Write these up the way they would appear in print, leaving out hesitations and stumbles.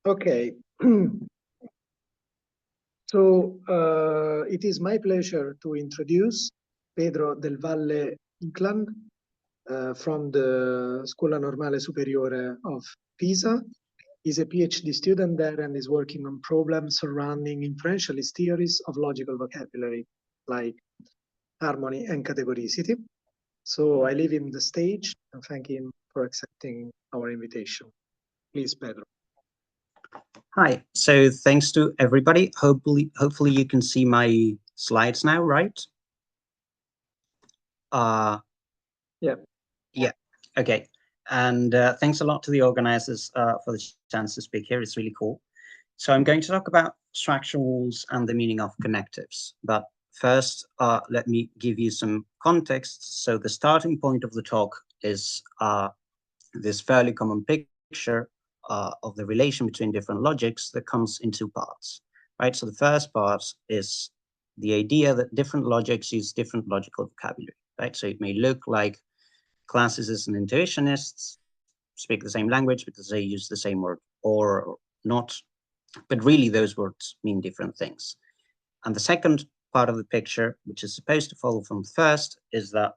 Okay. So it is my pleasure to introduce Pedro del Valle-Inclan from the Scuola Normale Superiore of Pisa. He's a PhD student there and is working on problems surrounding inferentialist theories of logical vocabulary, like harmony and categoricity. So I leave him the stage and thank him for accepting our invitation. Please, Pedro. Hi, so thanks to everybody. Hopefully you can see my slides now, right? Yeah, okay. And thanks a lot to the organizers for the chance to speak here. It's really cool. So I'm going to talk about structural rules and the meaning of connectives. But first, let me give you some context. So the starting point of the talk is this fairly common picture of the relation between different logics that comes in two parts, right? So the first part is the idea that different logics use different logical vocabulary, right? So it may look like classicists and intuitionists speak the same language because they use the same word or not, but really those words mean different things. And the second part of the picture, which is supposed to follow from the first, is that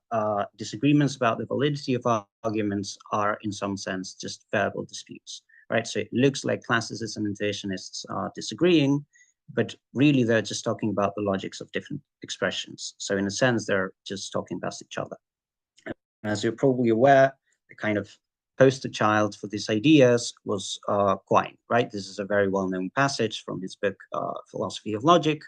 disagreements about the validity of arguments are in some sense just verbal disputes, right? So it looks like classicists and intuitionists are disagreeing, but really they're just talking about the logics of different expressions. So in a sense, they're just talking past each other. And as you're probably aware, the kind of poster child for these ideas was Quine, right? This is a very well-known passage from his book, Philosophy of Logic,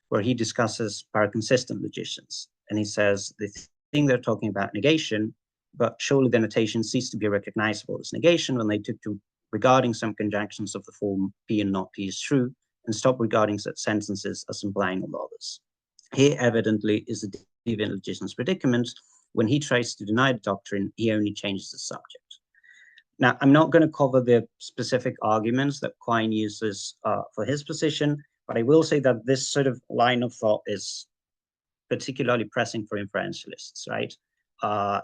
where he discusses paraconsistent logicians. And he says, they think they're talking about negation, but surely the notation ceased to be recognizable as negation when they took to regarding some conjunctions of the form P and not P is true, and stopped regarding such sentences as implying all others. Here evidently is the deviant logician's predicament. When he tries to deny the doctrine, he only changes the subject. Now, I'm not going to cover the specific arguments that Quine uses for his position, but I will say that this sort of line of thought is particularly pressing for inferentialists, right?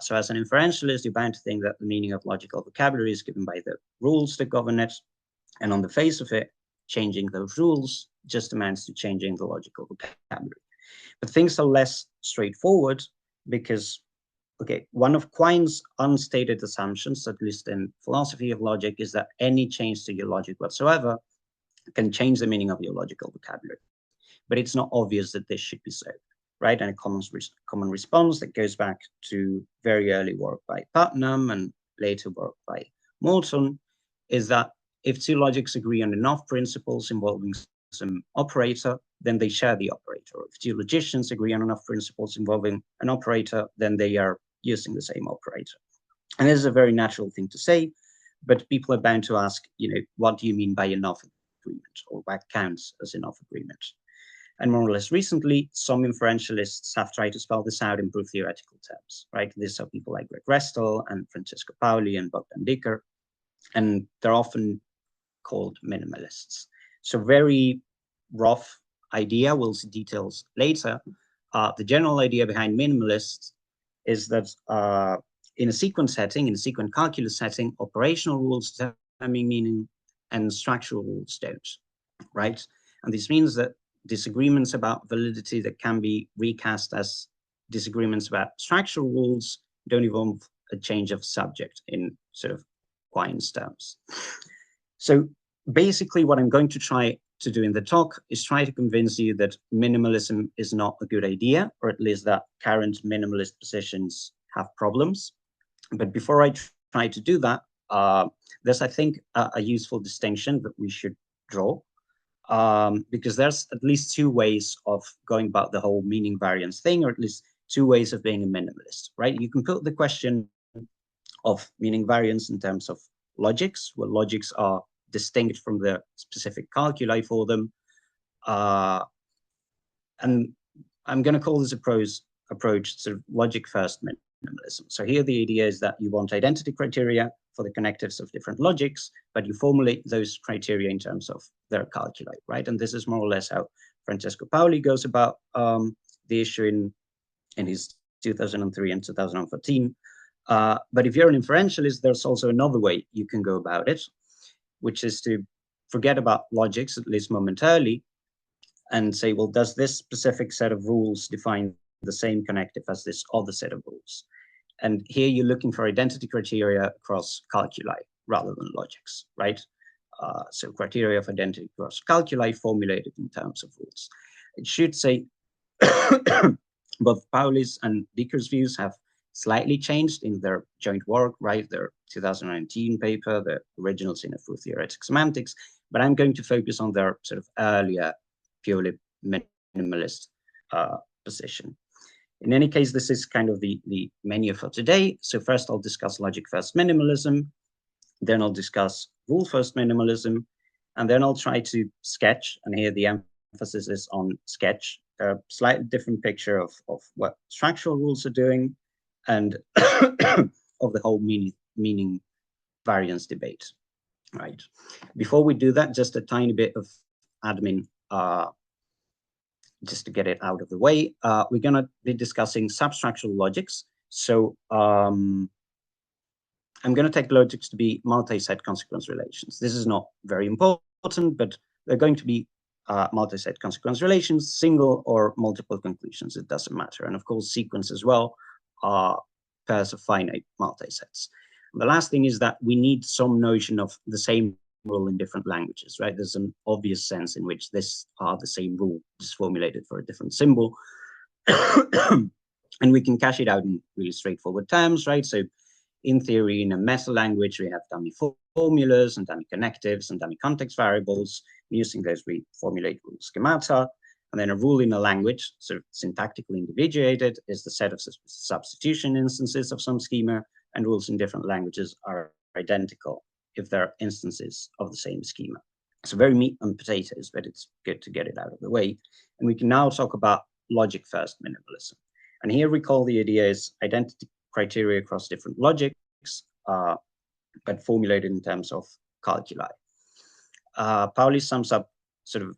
So as an inferentialist, you're bound to think that the meaning of logical vocabulary is given by the rules that govern it. And on the face of it, changing those rules just amounts to changing the logical vocabulary. But things are less straightforward because, okay, one of Quine's unstated assumptions, at least in philosophy of logic, is that any change to your logic whatsoever can change the meaning of your logical vocabulary. But it's not obvious that this should be so, right? And a common response that goes back to very early work by Putnam and later work by Morton is that if two logics agree on enough principles involving some operator, then they share the operator. If two logicians agree on enough principles involving an operator, then they are using the same operator. And this is a very natural thing to say, but people are bound to ask, what do you mean by enough agreement, or what counts as enough agreement? And more or less recently, some inferentialists have tried to spell this out in proof theoretical terms, right? These are people like Restall and Francesco Paoli and Dicher, and they're often called minimalists. So very rough idea, we'll see details later. The general idea behind minimalists is that in a sequent setting, in a sequent calculus setting, operational rules determine meaning and structural rules don't, right? And this means that disagreements about validity that can be recast as disagreements about structural rules don't involve a change of subject in sort of Quine's terms. So basically what I'm going to try to do in the talk is try to convince you that minimalism is not a good idea, or at least that current minimalist positions have problems. But before I try to do that, there's, I think, a useful distinction that we should draw, because there's at least two ways of going about the whole meaning variance thing, or at least two ways of being a minimalist, right? You can put the question of meaning variance in terms of logics, where logics are distinct from the specific calculi for them. And I'm going to call this approach sort of logic first minimalism. So here the idea is that you want identity criteria for the connectives of different logics, but you formulate those criteria in terms of their calculi, right? And this is more or less how Francesco Paoli goes about the issue in his 2003 and 2014 But if you're an inferentialist, there's also another way you can go about it, which is to forget about logics, at least momentarily, and say, well, does this specific set of rules define the same connective as this other set of rules? And here you're looking for identity criteria across calculi rather than logics, right? So criteria of identity across calculi formulated in terms of rules. It should say both Paoli's and Dicher's views have slightly changed in their joint work, right? Their 2019 paper, the originals in a full theoretic semantics, but I'm going to focus on their sort of earlier, purely minimalist position. In any case, this is kind of the menu for today. So first I'll discuss logic-first minimalism, then I'll discuss rule-first minimalism, and then I'll try to sketch, and here the emphasis is on sketch, a slightly different picture of what structural rules are doing and of the whole meaning variance debate, right? Before we do that, just a tiny bit of admin, just to get it out of the way. We're going to be discussing substructural logics. So I'm going to take logics to be multi-set consequence relations. This is not very important, but they're going to be multi-set consequence relations, single or multiple conclusions, it doesn't matter. And of course, sequence as well are pairs of finite multi-sets. The last thing is that we need some notion of the same rule in different languages, right? There's an obvious sense in which this are the same rule, just formulated for a different symbol. And we can cash it out in really straightforward terms, right? So in theory, in a meta language, we have dummy formulas and dummy connectives and dummy context variables. Using those, we formulate rule schemata. And then a rule in a language, sort of syntactically individuated, is the set of substitution instances of some schema, and rules in different languages are identical if they're instances of the same schema. So very meat and potatoes, but it's good to get it out of the way. And we can now talk about logic-first minimalism. And here recall the idea is identity criteria across different logics, but formulated in terms of calculi. Paoli sums up sort of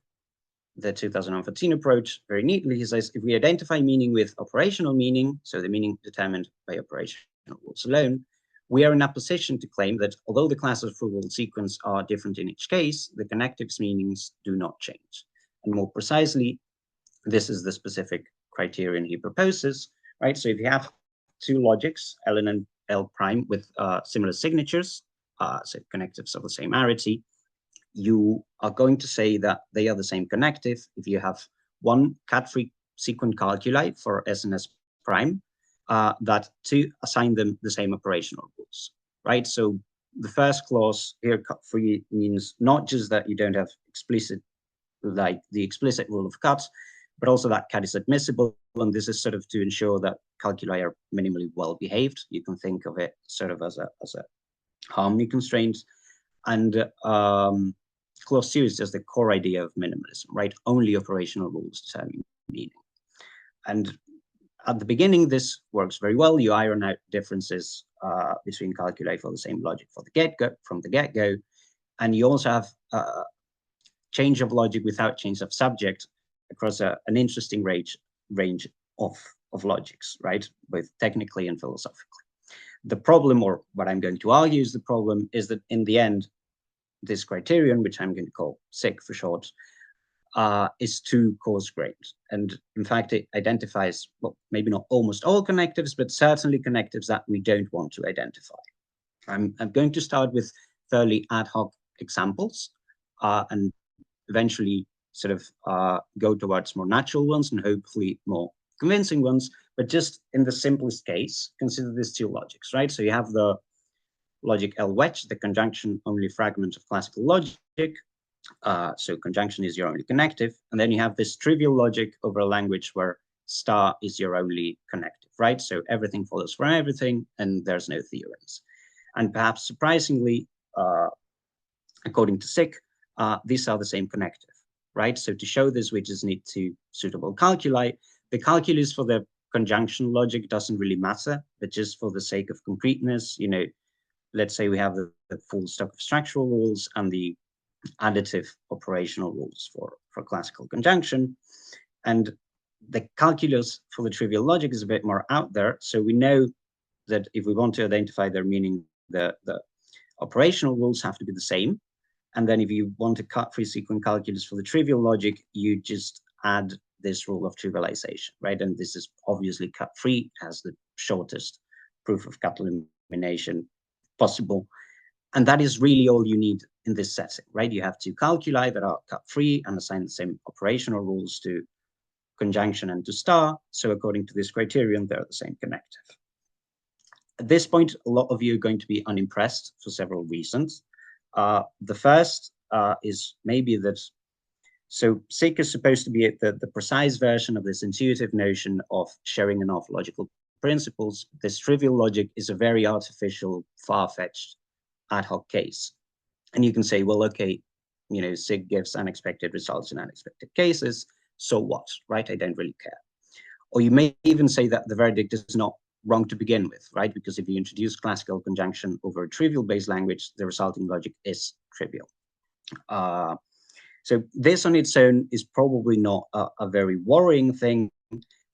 the 2014 approach very neatly. He says, if we identify meaning with operational meaning, so the meaning determined by operational rules alone, we are in a position to claim that although the classes of rule sequence are different in each case, the connectives meanings do not change. And more precisely, this is the specific criterion he proposes, right? So if you have two logics, ln and L prime, with similar signatures, so connectives of the same arity, you are going to say that they are the same connective if you have one cat-free sequent calculi for S and S prime, that to assign them the same operational rules, right? So the first clause here, cut-free, means not just that you don't have explicit, like the explicit rule of cut, but also that cat is admissible. And this is sort of to ensure that calculi are minimally well behaved. You can think of it sort of as a harmony constraint. And clause 2 is just the core idea of minimalism, right? Only operational rules determine meaning. And at the beginning, this works very well. You iron out differences between calculi for the same logic for the from the get-go. And you also have change of logic without change of subject across an interesting range of logics, right? Both technically and philosophically. The problem, or what I'm going to argue is the problem, is that in the end, this criterion, which I'm going to call SIC for short, is too coarse-grained. And in fact, it identifies, well, maybe not almost all connectives, but certainly connectives that we don't want to identify. I'm going to start with fairly ad hoc examples and eventually sort of go towards more natural ones and hopefully more convincing ones. But just in the simplest case, consider these two logics, right? So you have the logic L wedge, the conjunction only fragment of classical logic. So conjunction is your only connective. And then you have this trivial logic over a language where star is your only connective, right? So everything follows from everything and there's no theorems. And perhaps surprisingly, according to SIC, these are the same connective, right? So to show this, we just need two suitable calculi. The calculus for the conjunction logic doesn't really matter, but just for the sake of concreteness, you know, let's say we have the full stock of structural rules and the additive operational rules for classical conjunction. And the calculus for the trivial logic is a bit more out there. So we know that if we want to identify their meaning, the operational rules have to be the same. And then if you want to cut free sequent calculus for the trivial logic, you just add this rule of trivialization, right? And this is obviously cut free, has the shortest proof of cut elimination possible. And that is really all you need in this setting, right? You have two calculi that are cut free and assign the same operational rules to conjunction and to star. So according to this criterion, they're the same connective. At this point, a lot of you are going to be unimpressed for several reasons. The first is maybe that, so SIG is supposed to be the precise version of this intuitive notion of sharing enough logical principles. This trivial logic is a very artificial, far-fetched ad hoc case. And you can say, well, okay, you know, SIG gives unexpected results in unexpected cases, so what, right? I don't really care. Or you may even say that the verdict is not wrong to begin with, right? Because if you introduce classical conjunction over a trivial-based language, the resulting logic is trivial. So this on its own is probably not a very worrying thing,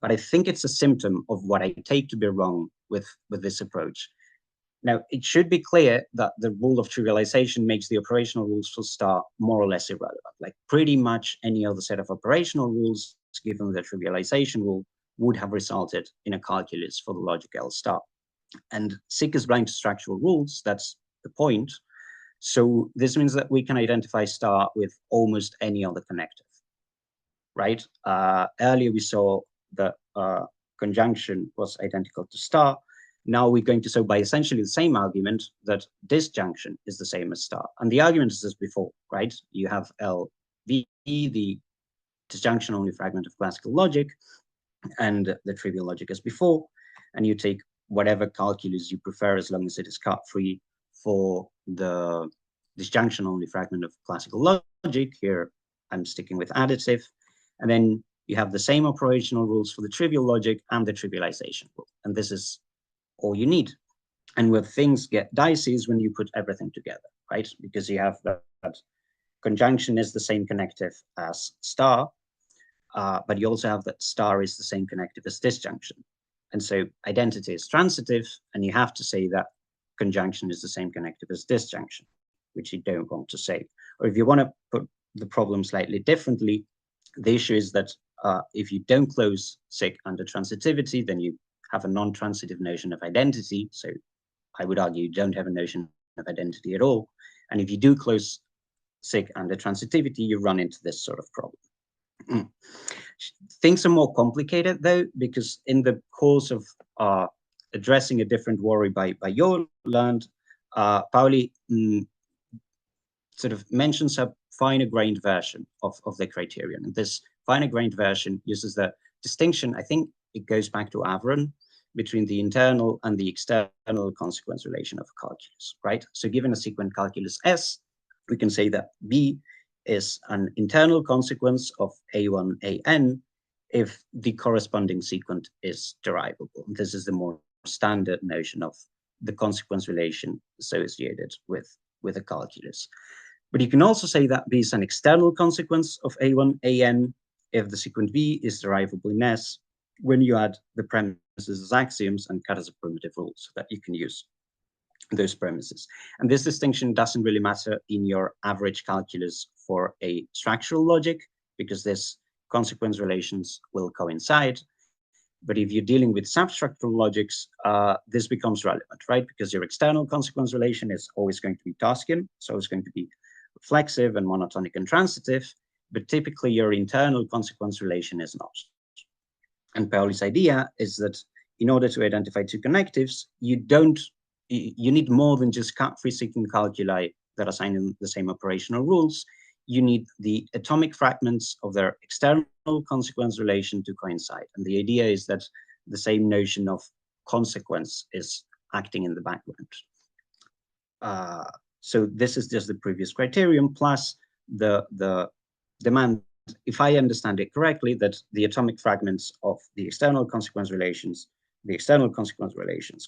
but I think it's a symptom of what I take to be wrong with this approach. Now, it should be clear that the rule of trivialization makes the operational rules for star more or less irrelevant. Like pretty much any other set of operational rules, given the trivialization rule, would have resulted in a calculus for the logic L star. And SIG is blind to structural rules, that's the point. So this means that we can identify star with almost any other connective, right? Earlier we saw that conjunction was identical to star. Now we're going to show by essentially the same argument that disjunction is the same as star. And the argument is as before, right? You have LV, the disjunction only fragment of classical logic, and the trivial logic as before, and you take whatever calculus you prefer as long as it is cut free for the disjunction only fragment of classical logic. Here I'm sticking with additive, and then you have the same operational rules for the trivial logic and the trivialization rule, and this is all you need. And where things get dicey is when you put everything together, right? Because you have that conjunction is the same connective as star, but you also have that star is the same connective as disjunction. And so identity is transitive, and you have to say that conjunction is the same connective as disjunction, which you don't want to say. Or if you want to put the problem slightly differently, the issue is that if you don't close SIG under transitivity, then you have a non-transitive notion of identity. So I would argue you don't have a notion of identity at all. And if you do close SIG under transitivity, you run into this sort of problem. Things are more complicated though, because in the course of addressing a different worry by Hjortland, Paoli sort of mentions a finer grained version of the criterion. And this finer grained version uses the distinction, I think it goes back to Avron, between the internal and the external consequence relation of a calculus, right? So given a sequent calculus S, we can say that B is an internal consequence of A1, AN if the corresponding sequent is derivable. This is the more standard notion of the consequence relation associated with a calculus. But you can also say that B is an external consequence of A1, AN if the sequent V is derivable in S when you add the premises as axioms and cut as a primitive rule, so that you can use those premises. And this distinction doesn't really matter in your average calculus for a structural logic, because this consequence relations will coincide. But if you're dealing with substructural logics, this becomes relevant, right? Because your external consequence relation is always going to be Toscan, so it's going to be reflexive and monotonic and transitive, but typically your internal consequence relation is not. And Paoli's idea is that in order to identify two connectives, you need more than just cut-free sequent calculi that assign the same operational rules. You need the atomic fragments of their external consequence relation to coincide. And the idea is that the same notion of consequence is acting in the background. So this is just the previous criterion plus the demand, if I understand it correctly, that the atomic fragments of the external consequence relations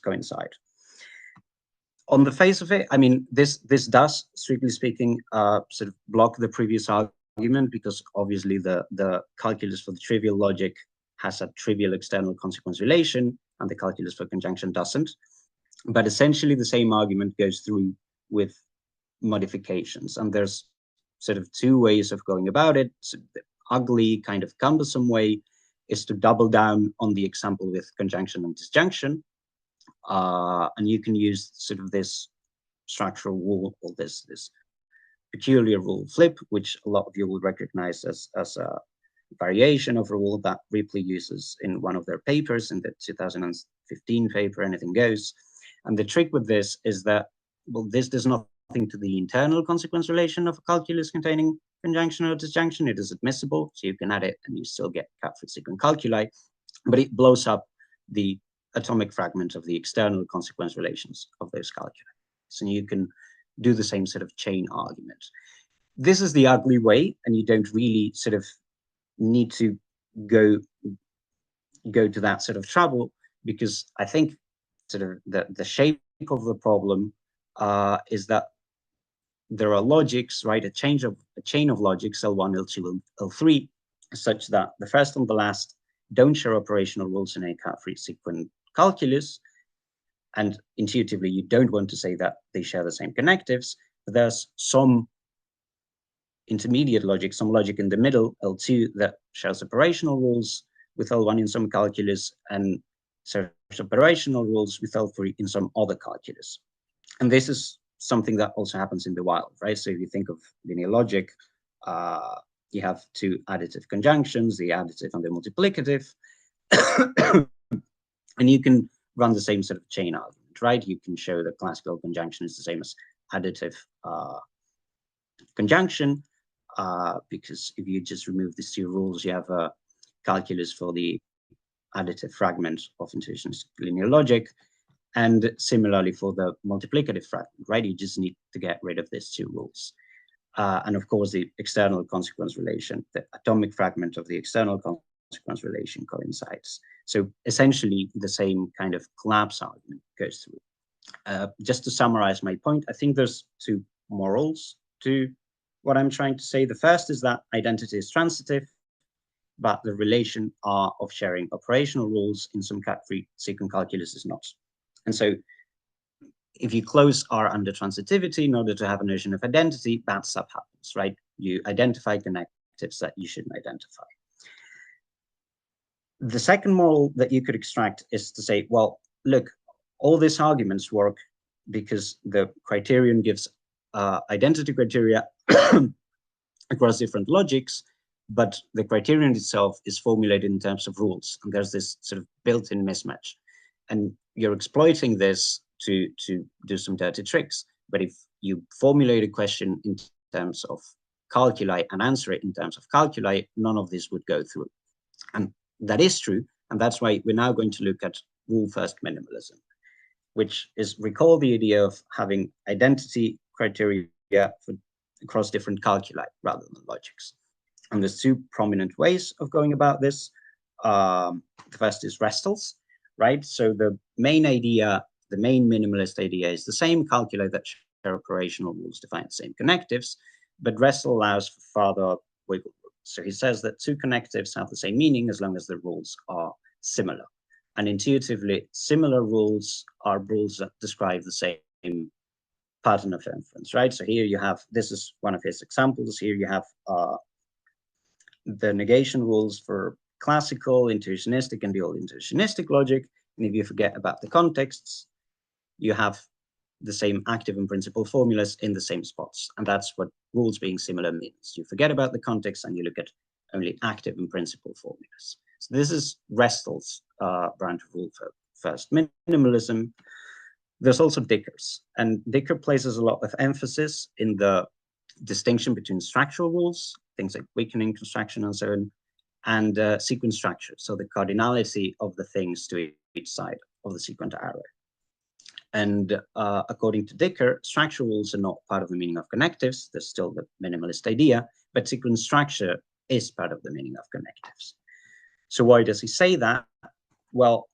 coincide. On the face of it, I mean, this does, strictly speaking, sort of block the previous argument, because obviously the calculus for the trivial logic has a trivial external consequence relation, and the calculus for conjunction doesn't. but essentially the same argument goes through with modifications. And there's sort of two ways of going about it. So the ugly, kind of cumbersome way is to double down on the example with conjunction and disjunction. And you can use sort of this structural rule, or this peculiar rule flip, which a lot of you will recognize as a variation of a rule that Ripley uses in one of their papers, in the 2015 paper, Anything Goes. And the trick with this is that, well, this does nothing to the internal consequence relation of a calculus containing conjunction or disjunction. It is admissible, so you can add it and you still get cut-free sequent calculi, but it blows up the atomic fragment of the external consequence relations of those calculi. So you can do the same sort of chain argument. This is the ugly way, and you don't really sort of need to go to that sort of trouble, because I think sort of the shape of the problem is that there are logics, right? A chain of logics, L1, L2, L3, such that the first and the last don't share operational rules in a cut-free sequent calculus. And intuitively, you don't want to say that they share the same connectives, but there's some intermediate logic, some logic in the middle, L2, that shares operational rules with L1 in some calculus and shares operational rules with L3 in some other calculus. And this is something that also happens in the wild, right? So if you think of linear logic, you have two additive conjunctions, the additive and the multiplicative, and you can run the same sort of chain argument, right? You can show that classical conjunction is the same as additive conjunction, because if you just remove these two rules, you have a calculus for the additive fragment of intuitionist linear logic, and similarly for the multiplicative fragment, right? You just need to get rid of these two rules. And of course, the external consequence relation, the atomic fragment of the external consequence relation coincides. So essentially, the same kind of collapse argument goes through. Just to summarize my point, I think there's two morals to what I'm trying to say. The first is that identity is transitive, but the relation of sharing operational rules in some cut-free sequent calculus is not. And so if you close R under transitivity in order to have a notion of identity, bad stuff happens, right? You identify connectives that you shouldn't identify. The second moral that you could extract is to say, well, look, all these arguments work because the criterion gives identity criteria across different logics, but the criterion itself is formulated in terms of rules, and there's this sort of built-in mismatch. And you're exploiting this to do some dirty tricks. But if you formulate a question in terms of calculi and answer it in terms of calculi, none of this would go through. And that is true. And that's why we're now going to look at rule-first minimalism, which is, recall the idea of having identity criteria across different calculi rather than logics. And there's two prominent ways of going about this. The first is Restalls, right? So the main idea, the main minimalist idea, is the same calculi that share operational rules define the same connectives, but Restall allows for further wiggle room. So he says that two connectives have the same meaning as long as the rules are similar. And intuitively, similar rules are rules that describe the same pattern of inference, right? So here you have, this is one of his examples. Here you have the negation rules for classical, intuitionistic, and the old intuitionistic logic. And if you forget about the contexts, you have the same active and principal formulas in the same spots. And that's what rules being similar means. You forget about the context and you look at only active and principal formulas. So this is Restall's branch of rule for first minimalism. There's also Dicher's, and Dicher places a lot of emphasis in the distinction between structural rules, things like weakening construction and so on, and sequence structure, so the cardinality of the things to each side of the sequent arrow. And according to Dicher, structural rules are not part of the meaning of connectives. There's still the minimalist idea, but sequence structure is part of the meaning of connectives. So why does he say that? Well,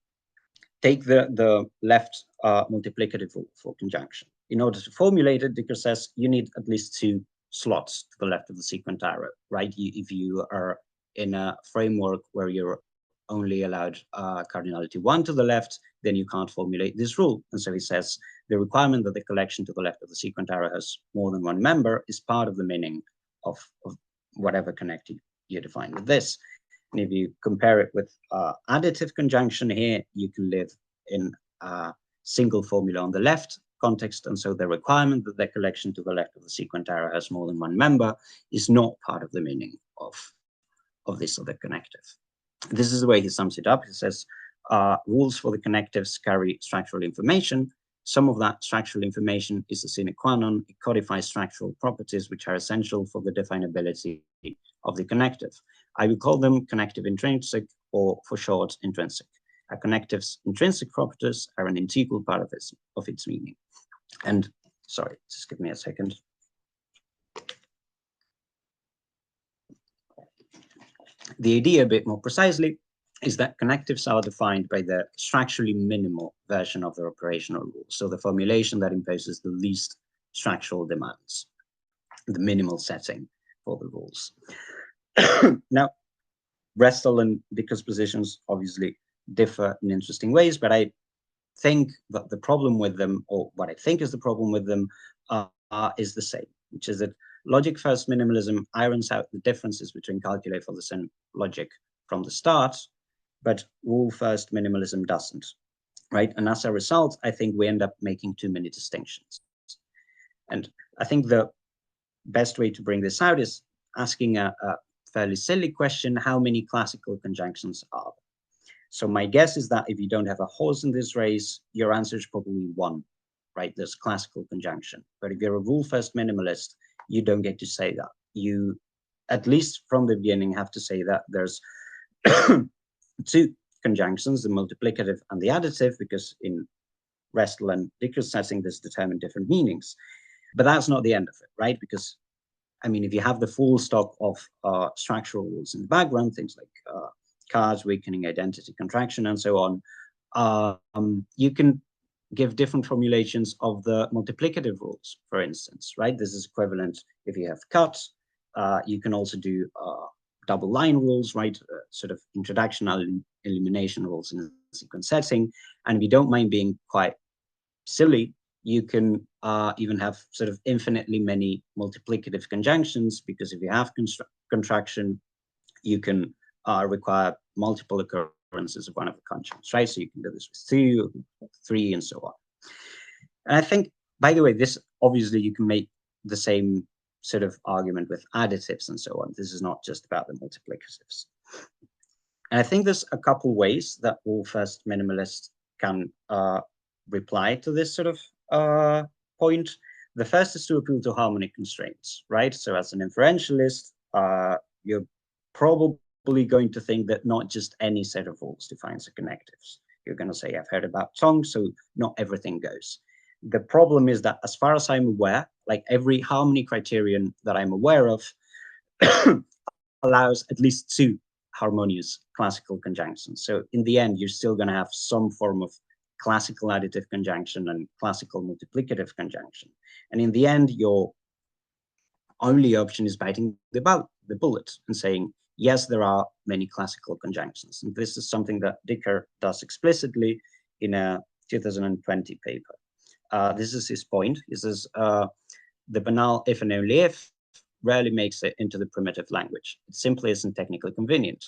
take the left multiplicative rule for conjunction. In order to formulate it, Dicher says you need at least two slots to the left of the sequent arrow, right? If you are in a framework where you're only allowed cardinality 1 to the left, then you can't formulate this rule. And so he says the requirement that the collection to the left of the sequent arrow has more than one member is part of the meaning of whatever connective you define with this. And if you compare it with additive conjunction here, you can live in a single formula on the left context. And so the requirement that the collection to the left of the sequent arrow has more than one member is not part of the meaning of this other connective. This is the way he sums it up. He says, rules for the connectives carry structural information. Some of that structural information is a sine qua non. It codifies structural properties which are essential for the definability of the connective. I will call them connective intrinsic, or for short, intrinsic. A connective's intrinsic properties are an integral part of its meaning. And sorry, just give me a second. The idea, a bit more precisely, is that connectives are defined by the structurally minimal version of their operational rule. So the formulation that imposes the least structural demands, the minimal setting for the rules. Now, Restall and Dicher's positions obviously differ in interesting ways, but I think that the problem with them, or what I think is the problem with them, is the same, which is that logic-first minimalism irons out the differences between calculi for the same logic from the start, but rule-first minimalism doesn't, right? And as a result, I think we end up making too many distinctions. And I think the best way to bring this out is asking a fairly silly question: how many classical conjunctions are there? So my guess is that if you don't have a horse in this race, your answer is probably 1, right? There's classical conjunction. But if you're a rule-first minimalist, you don't get to say that. You, at least from the beginning, have to say that there's 2 conjunctions, the multiplicative and the additive, because in Restall and Dicher's setting, this determine different meanings. But that's not the end of it, right? Because, I mean, if you have the full stock of structural rules in the background, things like cards, weakening, identity, contraction, and so on, you can give different formulations of the multiplicative rules, for instance, right? This is equivalent if you have cuts. You can also do double line rules, right? Sort of introduction and elimination rules in a sequence setting. And if you don't mind being quite silly, you can even have sort of infinitely many multiplicative conjunctions, because if you have contraction, you can require multiple occurrences of one of the conjunctions, right? So you can do this with 2, 3, and so on. And I think, by the way, this obviously you can make the same sort of argument with additives and so on. This is not just about the multiplicatives. And I think there's a couple ways that rule-first minimalists can reply to this sort of point. The first is to appeal to harmonic constraints, right? So as an inferentialist, you're probably going to think that not just any set of rules defines the connectives. You're going to say, I've heard about tongue, so not everything goes. The problem is that, as far as I'm aware, like every harmony criterion that I'm aware of allows at least 2 harmonious classical conjunctions. So in the end, you're still going to have some form of classical additive conjunction and classical multiplicative conjunction. And in the end, your only option is biting the bullet and saying, yes, there are many classical conjunctions. And this is something that Dicher does explicitly in a 2020 paper. This is his point. He says, the banal if and only if rarely makes it into the primitive language. It simply isn't technically convenient.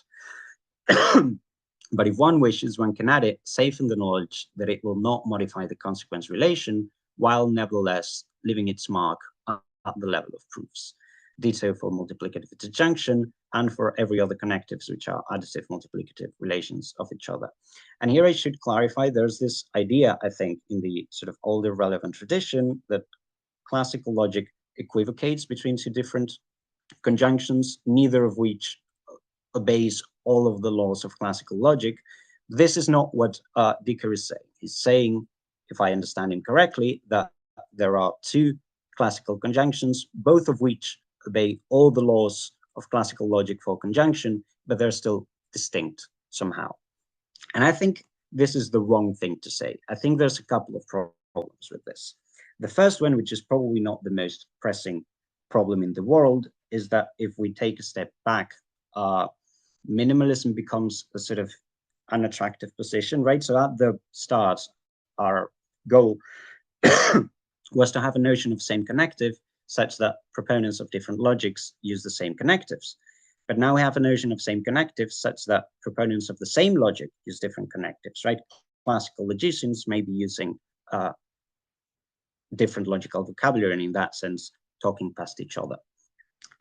But if one wishes, one can add it, safe in the knowledge that it will not modify the consequence relation, while nevertheless leaving its mark at the level of proofs. Ditto for multiplicative disjunction and for every other connectives, which are additive multiplicative relations of each other. And here I should clarify, there's this idea, I think, in the sort of older relevant tradition that classical logic equivocates between 2 different conjunctions, neither of which obeys all of the laws of classical logic. This is not what Dicher is saying. He's saying, if I understand him correctly, that there are 2 classical conjunctions, both of which obey all the laws of classical logic for conjunction, but they're still distinct somehow. And I think this is the wrong thing to say. I think there's a couple of problems with this. The first one, which is probably not the most pressing problem in the world, is that if we take a step back, minimalism becomes a sort of an attractive position, right? So at the start, our goal was to have a notion of same connective such that proponents of different logics use the same connectives. But now we have a notion of same connectives such that proponents of the same logic use different connectives, right? Classical logicians may be using different logical vocabulary, and in that sense, talking past each other.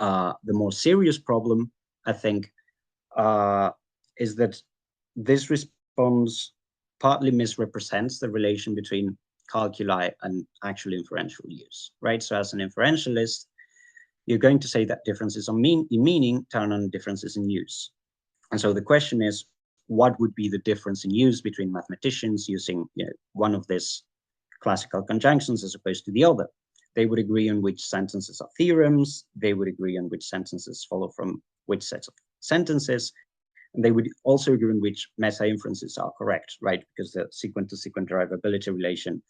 The more serious problem, I think, is that this response partly misrepresents the relation between calculi and actual inferential use, right? So as an inferentialist, you're going to say that differences in meaning turn on differences in use. And so the question is, what would be the difference in use between mathematicians using one of these classical conjunctions as opposed to the other? They would agree on which sentences are theorems, they would agree on which sentences follow from which sets of sentences, and they would also agree on which meta-inferences are correct, right? Because the sequent-to-sequent derivability relation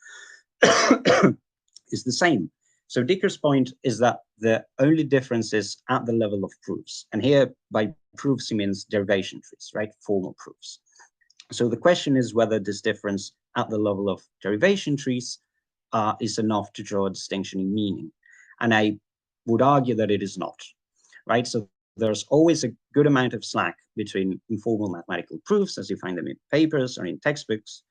is the same. So Dicher's point is that the only difference is at the level of proofs. And here, by proofs, he means derivation trees, right? Formal proofs. So the question is whether this difference at the level of derivation trees is enough to draw a distinction in meaning. And I would argue that it is not, right? So there's always a good amount of slack between informal mathematical proofs, as you find them in papers or in textbooks,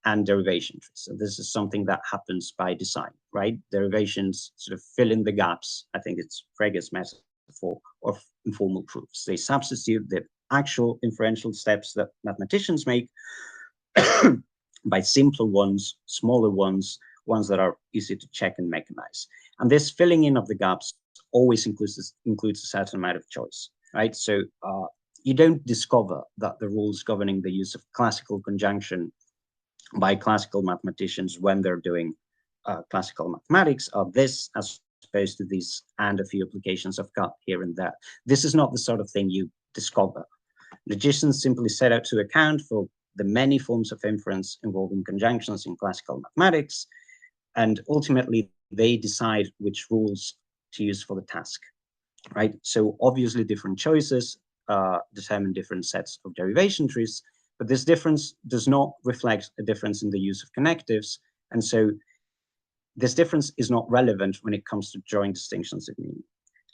and derivation trees. So this is something that happens by design, right? Derivations sort of fill in the gaps. I think it's Frege's metaphor of informal proofs. They substitute the actual inferential steps that mathematicians make by simpler ones, smaller ones, ones that are easy to check and mechanize. And this filling in of the gaps always includes a certain amount of choice, right? So you don't discover that the rules governing the use of classical conjunction by classical mathematicians when they're doing classical mathematics are this as opposed to these and a few applications I've got here and there. This is not the sort of thing you discover. Logicians simply set out to account for the many forms of inference involving conjunctions in classical mathematics, and ultimately they decide which rules to use for the task, right? So obviously different choices determine different sets of derivation trees, but this difference does not reflect a difference in the use of connectives, and so this difference is not relevant when it comes to drawing distinctions in meaning.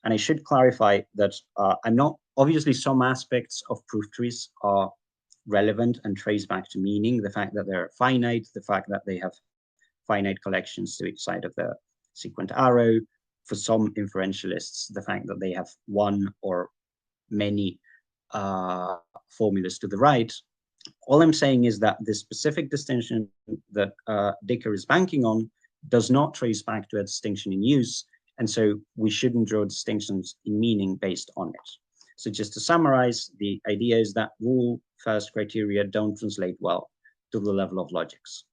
And I should clarify that I'm not, obviously some aspects of proof trees are relevant and trace back to meaning, the fact that they're finite, the fact that they have finite collections to each side of the sequent arrow. For some inferentialists, the fact that they have one or many formulas to the right. All I'm saying is that the specific distinction that Dicher is banking on does not trace back to a distinction in use, and so we shouldn't draw distinctions in meaning based on it. So just to summarize, the idea is that rule-first criteria don't translate well to the level of logics.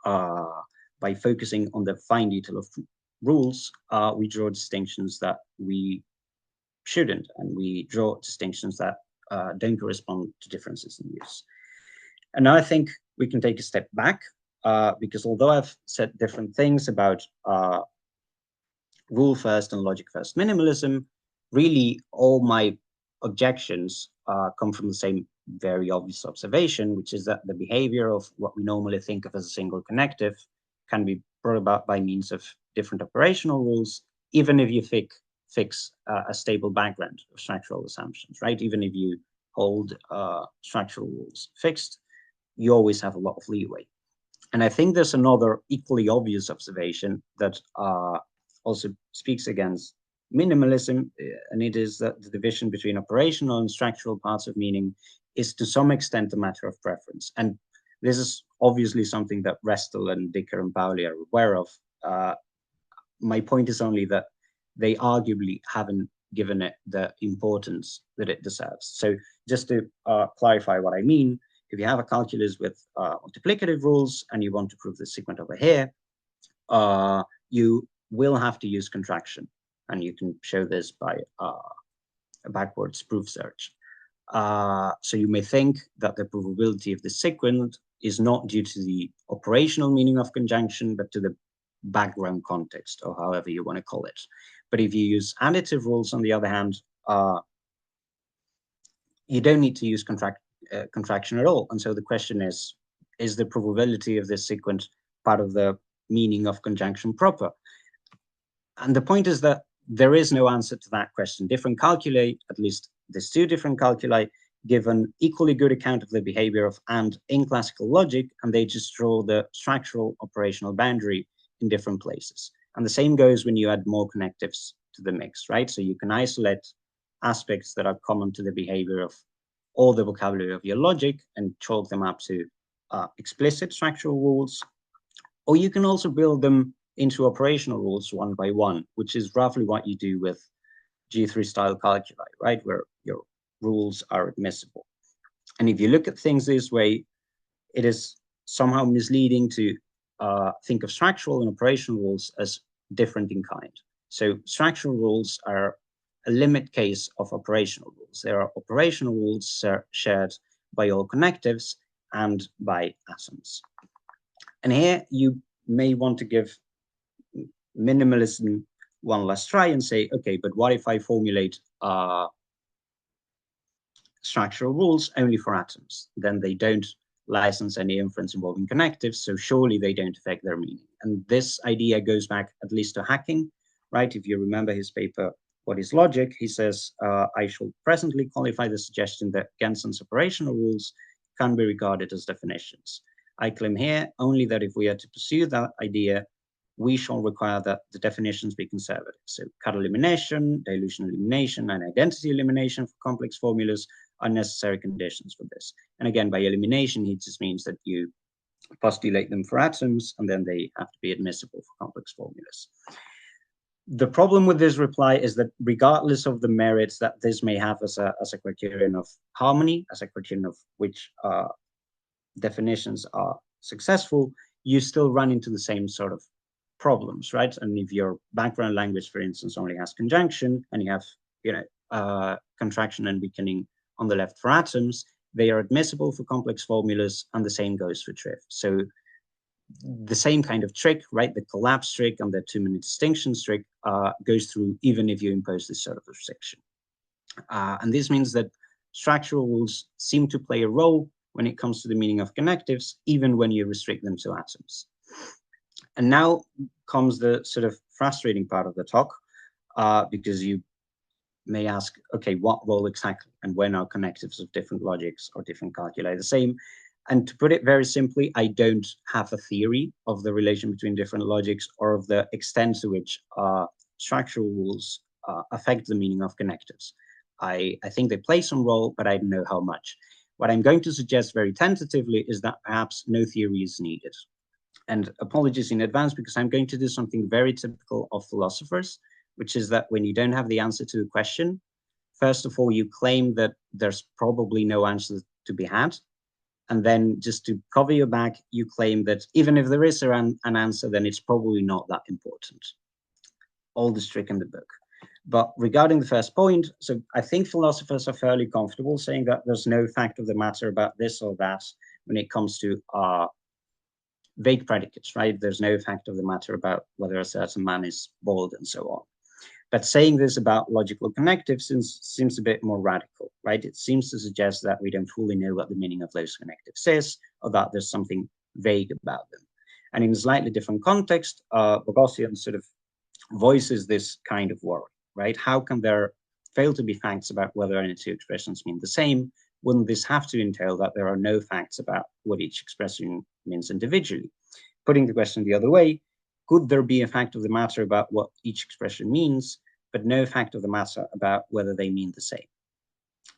By focusing on the fine detail of rules, we draw distinctions that we shouldn't, and we draw distinctions that don't correspond to differences in use. And now I think we can take a step back, because although I've said different things about rule-first and logic-first minimalism, really all my objections come from the same very obvious observation, which is that the behavior of what we normally think of as a single connective can be brought about by means of different operational rules, even if you fix a stable background of structural assumptions, right? Even if you hold structural rules fixed, you always have a lot of leeway. And I think there's another equally obvious observation that also speaks against minimalism, and it is that the division between operational and structural parts of meaning is to some extent a matter of preference. And this is obviously something that Restall and Dicher and Paoli are aware of. My point is only that they arguably haven't given it the importance that it deserves. So just to clarify what I mean, if you have a calculus with multiplicative rules and you want to prove the sequent over here, you will have to use contraction. And you can show this by a backwards proof search. So you may think that the provability of the sequent is not due to the operational meaning of conjunction, but to the background context, or however you want to call it. But if you use additive rules, on the other hand, you don't need to use contraction at all. And so the question is the probability of this sequent part of the meaning of conjunction proper? And the point is that there is no answer to that question. Different calculi, at least there's two different calculi, give an equally good account of the behavior of and in classical logic, and they just draw the structural operational boundary in different places. And the same goes when you add more connectives to the mix, right? So you can isolate aspects that are common to the behavior of all the vocabulary of your logic and chalk them up to explicit structural rules, or you can also build them into operational rules one by one, which is roughly what you do with G3 style calculi, right? Where your rules are admissible. And if you look at things this way, it is somehow misleading to think of structural and operational rules as different in kind. So structural rules are a limit case of operational rules. There are operational rules shared by all connectives and by atoms. And here you may want to give minimalism one last try and say, okay, but what if I formulate structural rules only for atoms? Then they don't license any inference involving connectives, so surely they don't affect their meaning. And this idea goes back at least to Hacking, right? If you remember his paper, What is Logic? He says, I shall presently qualify the suggestion that Genson's operational rules can be regarded as definitions. I claim here only that if we are to pursue that idea, we shall require that the definitions be conservative. So cut elimination, dilution elimination, and identity elimination for complex formulas are necessary conditions for this. And again, by elimination, he just means that you postulate them for atoms, and then they have to be admissible for complex formulas. The problem with this reply is that regardless of the merits that this may have as a criterion of harmony, as a criterion of which definitions are successful, you still run into the same sort of problems, right? And if your background language, for instance, only has conjunction and you have, contraction and weakening on the left for atoms, they are admissible for complex formulas, and the same goes for TRIF. So the same kind of trick, right? The collapse trick and the two-minute distinctions trick goes through even if you impose this sort of restriction. And this means that structural rules seem to play a role when it comes to the meaning of connectives, even when you restrict them to atoms. And now comes the sort of frustrating part of the talk, because you may ask, okay, what role exactly, and when are connectives of different logics or different calculi the same? And to put it very simply, I don't have a theory of the relation between different logics or of the extent to which structural rules affect the meaning of connectives. I think they play some role, but I don't know how much. What I'm going to suggest very tentatively is that perhaps no theory is needed. And apologies in advance, because I'm going to do something very typical of philosophers, which is that when you don't have the answer to a question, first of all, you claim that there's probably no answer to be had. And then just to cover your back, you claim that even if there is an answer, then it's probably not that important. All this trick in the book. But regarding the first point, so I think philosophers are fairly comfortable saying that there's no fact of the matter about this or that when it comes to vague predicates, right? There's no fact of the matter about whether a certain man is bald and so on. But saying this about logical connectives seems a bit more radical, right? It seems to suggest that we don't fully know what the meaning of those connectives is, or that there's something vague about them. And in a slightly different context, Boghossian sort of voices this kind of worry, right? How can there fail to be facts about whether any two expressions mean the same? Wouldn't this have to entail that there are no facts about what each expression means individually? Putting the question the other way, could there be a fact of the matter about what each expression means, but no fact of the matter about whether they mean the same?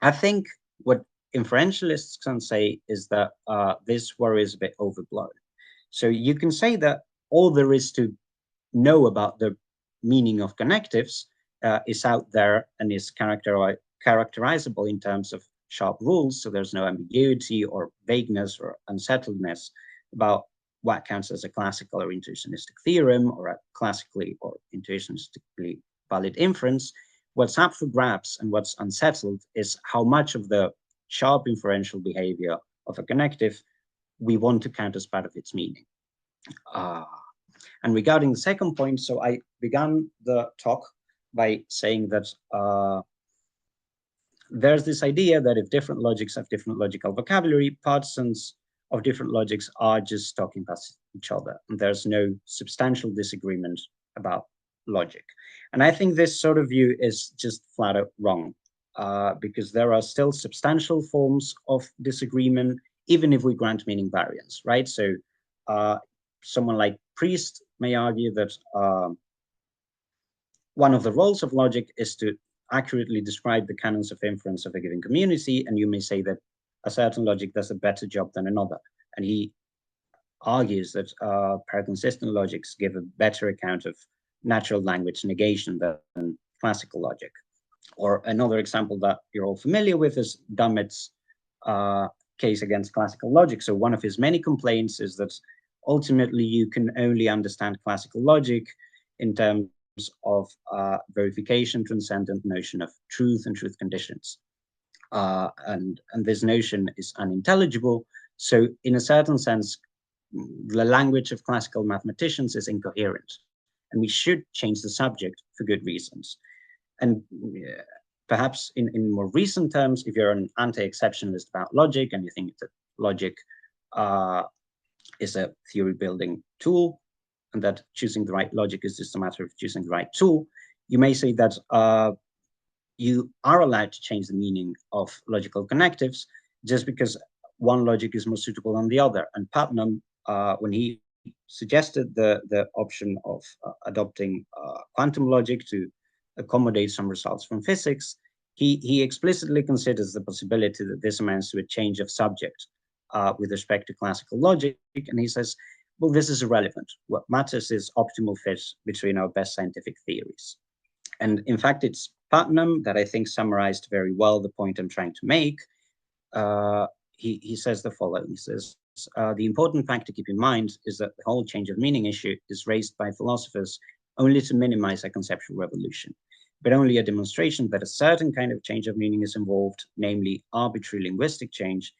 I think what inferentialists can say is that this worry is a bit overblown. So you can say that all there is to know about the meaning of connectives is out there and is characterizable in terms of sharp rules, so there's no ambiguity or vagueness or unsettledness about what counts as a classical or intuitionistic theorem or a classically or intuitionistically valid inference. What's up for grabs and what's unsettled is how much of the sharp inferential behavior of a connective we want to count as part of its meaning. And regarding the second point, so I began the talk by saying that there's this idea that if different logics have different logical vocabulary, partisans of different logics are just talking past each other, and there's no substantial disagreement about logic. And I think this sort of view is just flat out wrong, because there are still substantial forms of disagreement, even if we grant meaning variance, right? So someone like Priest may argue that one of the roles of logic is to accurately describe the canons of inference of a given community, and you may say that a certain logic does a better job than another. And he argues that pair-consistent logics give a better account of natural language negation than classical logic. Or another example that you're all familiar with is Dummett's case against classical logic. So one of his many complaints is that ultimately you can only understand classical logic in terms of verification transcendent notion of truth and truth conditions. And this notion is unintelligible. So in a certain sense, the language of classical mathematicians is incoherent, and we should change the subject for good reasons. And perhaps in more recent terms, if you're an anti-exceptionalist about logic and you think that logic is a theory-building tool, and that choosing the right logic is just a matter of choosing the right tool, you may say that you are allowed to change the meaning of logical connectives just because one logic is more suitable than the other. And Putnam, when he suggested the option of adopting quantum logic to accommodate some results from physics, he explicitly considers the possibility that this amounts to a change of subject with respect to classical logic. And he says, well, this is irrelevant. What matters is optimal fit between our best scientific theories. And in fact, it's Putnam that I think summarized very well the point I'm trying to make. He says the following. He says, the important fact to keep in mind is that the whole change of meaning issue is raised by philosophers only to minimize a conceptual revolution, but only a demonstration that a certain kind of change of meaning is involved, namely arbitrary linguistic change,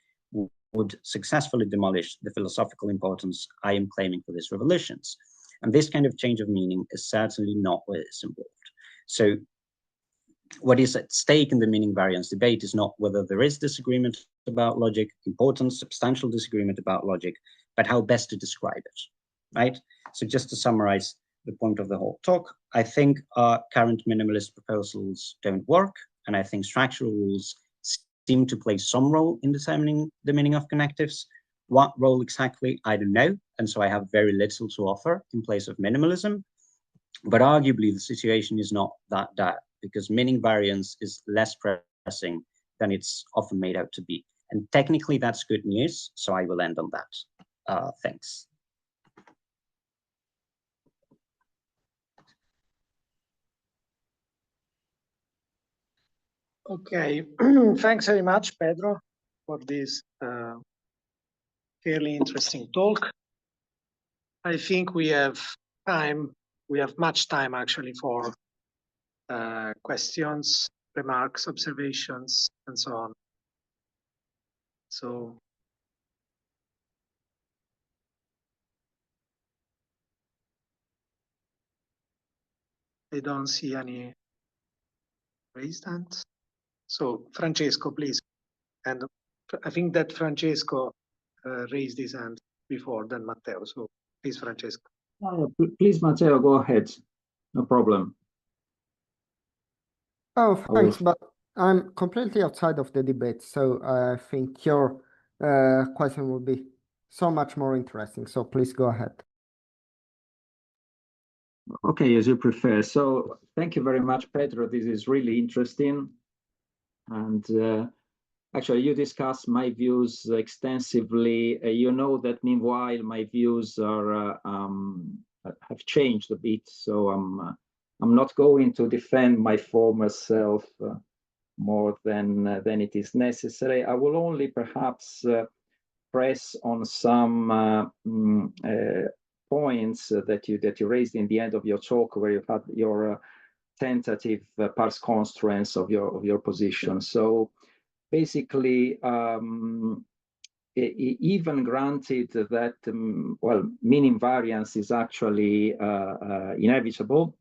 would successfully demolish the philosophical importance I am claiming for these revolutions. And this kind of change of meaning is certainly not what is involved. So what is at stake in the meaning variance debate is not whether there is disagreement about logic, important, substantial disagreement about logic, but how best to describe it, right? So just to summarize the point of the whole talk, I think current minimalist proposals don't work, and I think structural rules seem to play some role in determining the meaning of connectives. What role exactly, I don't know, and so I have very little to offer in place of minimalism. But arguably, the situation is not that dire, because meaning variance is less pressing than it's often made out to be. And technically, that's good news, so I will end on that. Thanks. Okay, thanks very much, Pedro, for this fairly interesting talk. I think we have time, we have much time actually for questions, remarks, observations, and so on. So I don't see any raised hands. So Francesco, please. And I think that Francesco raised his hand before than Matteo. So please, Francesco. Please, Matteo, go ahead. No problem. Oh, thanks, but I'm completely outside of the debate, so I think your question will be so much more interesting. So please go ahead. Okay, as you prefer. So thank you very much, Pedro. This is really interesting. And actually, you discussed my views extensively. You know that meanwhile, my views are have changed a bit. So I'm not going to defend my former self more than it is necessary. I will only perhaps press on some points that you raised in the end of your talk, where you had your tentative parse constraints of your position. So basically, even granted that well, meaning variance is actually inevitable,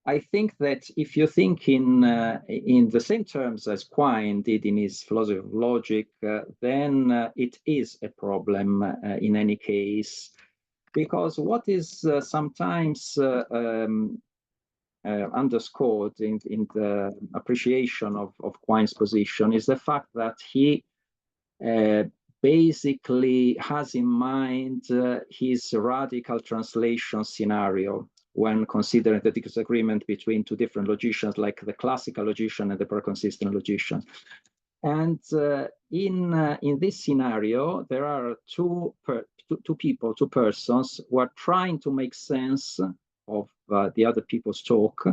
I think that if you think in the same terms as Quine did in his philosophy of logic, then it is a problem in any case, because what is sometimes underscored in the appreciation of Quine's position is the fact that he basically has in mind his radical translation scenario when considering the disagreement between two different logicians, like the classical logician and the per-consistent logician. And in this scenario, there are two persons who are trying to make sense of the other people's talk,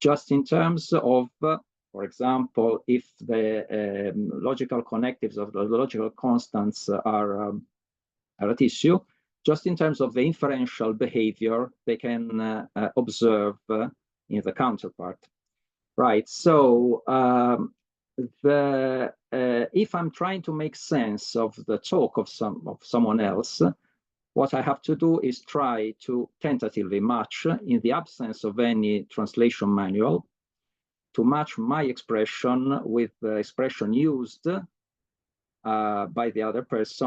just in terms of, for example, if the logical connectives of the logical constants are at issue, just in terms of the inferential behavior they can observe in the counterpart. Right, so if I'm trying to make sense of the talk of someone else, what I have to do is try to tentatively match, in the absence of any translation manual, to match my expression with the expression used by the other person